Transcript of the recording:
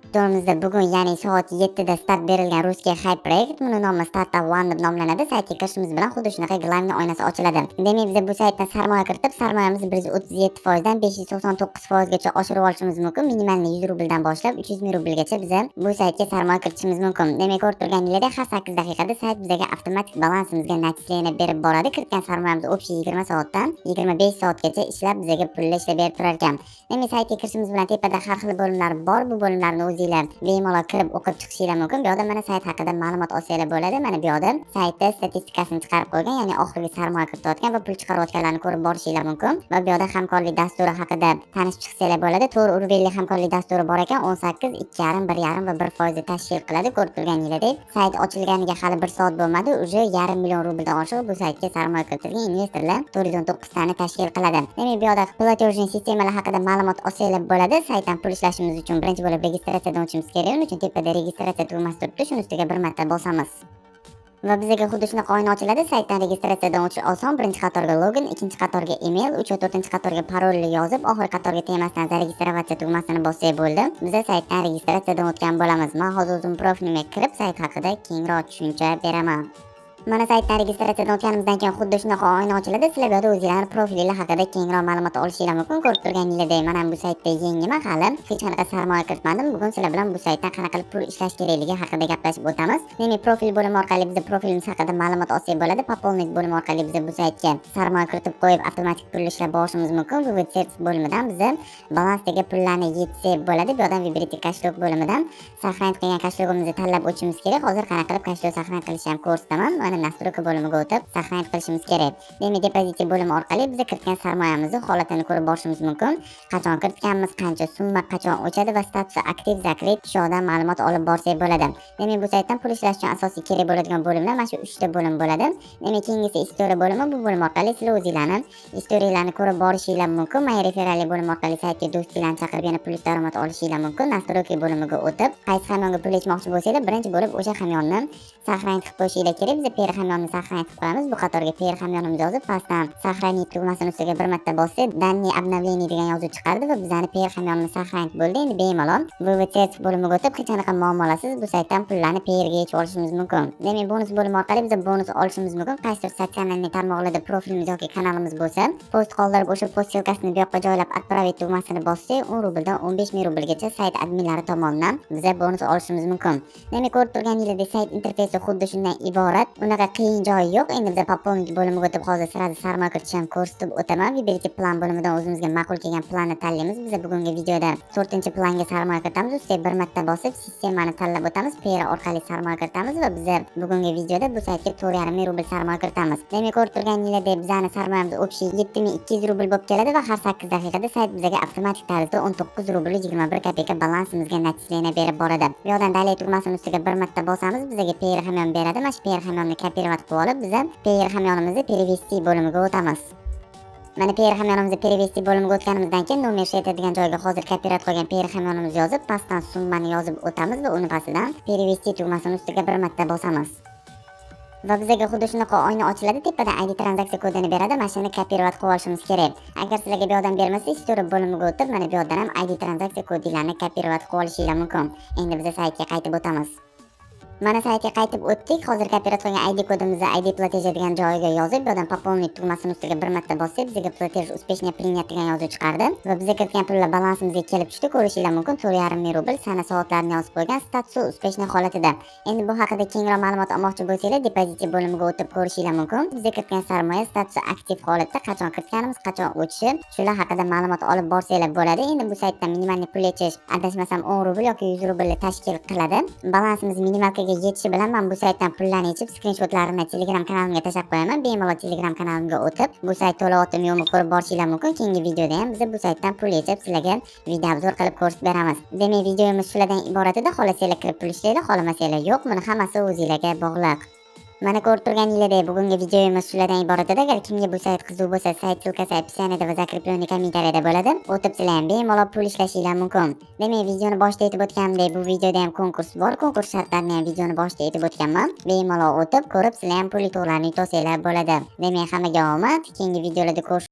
Dasturimizda bugun ya'ni soat 7 da start berilgan Ruskiy Hype proyekt, buni nomi Startup One deb nomlanadi. Saytga kirishimiz bilan xuddi shunaqa glavniy oynasi ochiladi. Demak, biz bu saytdan sarmoya kiritib, sarmoyamizni 137% dan 599% gacha oshirib olishimiz mumkin. Minimalni 100 rubldan boshlab 300 ming rublgacha biz bu saytga sarmoya kiritishimiz mumkin. Demak, ko'rib turganingizdek, har 8 daqiqada sayt bizga avtomatik balansimizga natijani berib boradi. Kiritgan sarmoyamiz общий 20 soatdan 25 soatgacha ishlab bizga pulli ishlab berib turar ekan. Demak, saytga kirishimiz bilan tepada har xil bo'limlar bor. Bu bo'limlarni o'zingizlar bemalol kirib o'qib chiqishinglar mumkin. Bu yerda mana sayt haqida ma'lumot olsanglar bo'ladi. Mana bu yerda saytda statistikasini chiqarib qo'ygan, ya'ni oxirgi sarmoya kiritayotgan va pul chiqarayotganlarni ko'rib borishinglar mumkin. Va bu yerda hamkorlik dasturi haqida tanishib chiqsanglar bo'ladi. 4 rubllik hamkorlik dasturi bor ekan. 18, 2,5, 1,5 va 1% tashkil qiladi. Ko'rib turganingizdek, sayt ochilganiga hali 1 soat bo'lmadi. Uje 1,5 million rubldan oshiq bu saytga sarmoya kiritilgan investorlar 419 tani tashkil qiladi. Demak, bu yerda platejniy sistemalar haqida ma'lumot olsanglar bo'ladi. Saytdan pul ishlashimiz uchun birinchi bo'lib registratsiyadan o'tishimiz kerak. Uning uchun tepada registratsiya tugmasi turibdi. Shuni ustiga bir marta bosamiz. Va bizga xuddi shunaqa oyna ochiladi. Saytdan registratsiyadan o'tish oson. Birinchi qatorga login, ikkinchi qatorga email, 3 va 4-chi qatorga parolni yozib, oxirgi qatorga temasdan zaregistratsiya tugmasini bossak bo'ldi. Biz saytdan registratsiyadan o'tgan bo'lamiz. Men hozir o'zim profilimga kirib, sayt haqida kengroq tushuncha beraman. Mana saytdan registratsiyadan o'tganimizdan keyin xuddi shunaqa oyna ochiladi. Sizlar bu yerda o'zingizlar profilinglar haqida kengroq ma'lumot olishinglar mumkin. Ko'rib turganingizdek, mana bu saytda yangiman, hali hech qanaqa sarmoya kiritmadim. Bugun sizlar bilan bu saytdan qanaqa qilib pul ishlash kerakligi haqida gaplashib o'tamiz. Demak, profil bo'limi orqali biz profilimiz haqida ma'lumot olsak bo'ladi. Пополнить bo'limi orqali biz bu saytga sarmoya kiritib qo'yib, avtomatik pul ishlab borishimiz mumkin. Bu servis bo'limidan biz balansdagi pullarni yetsak bo'ladi. Bu yerdan Vibrity kashlok bo'limidan saqlanib qolgan kashlogimizni tanlab o'tishimiz kerak. Hozir qanaqa qilib kashlok saqlanib qilishni ham ko'rsataman. Mana настройка bo'limiga o'tib saqlanib qilishimiz kerak. Demak, depozit bo'limi orqali biz kiritgan sarmoyamizni holatini ko'rib borishimiz mumkin. Qachon kiritganmiz, qancha summa, qachon o'chadi va statusi aktiv, zakrit shu yerdan ma'lumot olib borsak bo'ladi. Demak, bu saytdan pul ishlash uchun asosiy kerak bo'ladigan bo'limlar mana shu 3 ta bo'lim bo'ladi. Demak, keyingisi istoriya bo'limi. Bu bo'lim orqali sizlar o'zingizlarni istoriyalarni ko'rib borishinglar mumkin. Mana referali bo'lim orqali saytga do'stinglarni chaqirib yana pul daromad olishinglar mumkin. Настройка bo'limiga o'tib, qaysi hamyonga pul ichmoqchi bo'lsanglar, birinchi bo'lib o'sha hamyonni saqlanib qo'yishinglar kerak. Biz per hamyonni saqlanib qo'yamiz. Bu qatorga per hamyonimizni yozib, pastdan saqlanib tugmasini ustiga bir marta bossak, данные обновления degan yozuv chiqardi va bizani per hamyonimiz saqlanib bo'ldi. Endi bemalol VVTS bo'limiga o'tib, hech qanaqa muammolarsiz bu saytdan pullarni perga yechib olishimiz mumkin. Demak, bonus bo'limi orqali biz bonus olishimiz mumkin. Qaysidir sotsial tarmoqlarda profilimiz yoki kanalimiz bo'lsa, post qoldirib, o'sha post silkasini bu yoqqa joylab отправить tugmasini bossak, 10 rubldan 15 ming rublgacha sayt adminlari tomonidan biz bonus olishimiz mumkin. Demak, ko'rib turganingizdek, sayt interfeysi xuddi shundan iborat. Unaqa qiyin joyi yo'q. Endi biz пополнить bo'limiga o'tib, hozir sirasi sarmoya kiritishni ham ko'rsatib o'taman. Vibrity plan bo'limidan o'zimizga ma'qul kelgan planni tanlaymiz. Biz bugungi videoda 4-planga sarmoya kiritamiz. Ustiga bir marta bosib, sistemani tanlab o'tamiz. Per orqali sarmoya kiritamiz va biz bugungi videoda bu saytga 4,5 ming rubl sarmoya kiritamiz. Demak, ko'rib turganingizdek, bizning sarmoyamiz общий 7200 rubl bo'lib keladi va har 8 daqiqada sayt bizga avtomatik tarzda 19 rubl 21 kopeyka balansimizga natijani berib boradi. Bu yerdan dalay tugmasini ustiga bir marta bosamiz, bizga per hamyon beradi. Mana shu per hamyonni kopировать qilib olib, biz per hamyonimizni перевести bo'limiga o'tamiz. Mana per hamyonimizni перевести bo'limiga o'tganimizdan keyin nomer aytadigan joyga hozir kopировать qilgan per hamyonimizni yozib, pastdan summani yozib o'tamiz va uni pastidan перевести tugmasini ustiga bir marta bosamiz. Va bizga xuddi shunaqa oyna ochiladi. Tepada ID tranzaksiya kodini beradi. Mana shuni kopировать qilib olishimiz kerak. Agar sizlarga bu yerdan bermasa, istoriya bo'limiga o'tib, mana bu yerdan ham ID tranzaksiya kodlarini kopировать qilib olishinglar mumkin. Endi biz saytga qaytib o'tamiz. Mana saytga qaytib o'tdik. Hozir kopировать qilgan ID kodimizni ID plateja degan joyiga yozib, bu yerdan пополнить tugmasini ustiga bir marta bosib, bizga platej успешно принят degan yozuv chiqardi va bizga kiritgan pullar balansimizga kelib tushdi. Ko'rishinglar mumkin. 4,5 ming rubl sana soatlarini yozib qo'ygan, statusi успешно holatida. Endi bu haqida kengroq ma'lumot olmoqchi bo'lsanglar, depozit bo'limiga o'tib ko'rishinglar mumkin. Bizga kiritgan sarmoya statusi aktiv holatda, qachon kiritganimiz, qachon o'tishi, shular haqida ma'lumot olib borsanglar bo'ladi. Endi bu saytdan minimal pul yechish, adashmasam 10 rubl yoki 100 rubl tashkil qiladi. Balansimiz minimalga yetishi bilan men bu saytdan pullarni yechib, skrinshotlarini Telegram kanalimga tashlab qo'yaman. Bemalol Telegram kanalimga o'tib, bu sayt to'liq yo'lni ko'rib borishinglar mumkin. Keyingi videoda ham biz bu saytdan pul yechib, sizlarga video obzor qilib ko'rsatib beramiz. Demak, videomiz shulardan iborat edi. Xohlasanglar kirib pul ishlaylar, xohlamasanglar yo'q. Buni hammasi o'zingizlarga bog'liq. Mana ko'rib turganingizdek, bugungi videomiz shulardan iborat edi. Agar kimga bu sayt qiziq bo'lsa, sayt silkasi opsiyonida va закрепленный kommentariyada bo'ladi. O'tib sizlar ham bemalol pul ishlashinglar mumkin. Demak, videoni boshida aytib o'tganimdek, bu videoda ham konkurs bor. Konkurs shartlarini ham videoni boshida aytib o'tganman. Bemalol o'tib, ko'rib sizlar ham pul yutuqlarini yutolsanglar bo'ladi. Demak, hammaga omad. Keyingi videolarda ko'rishamiz.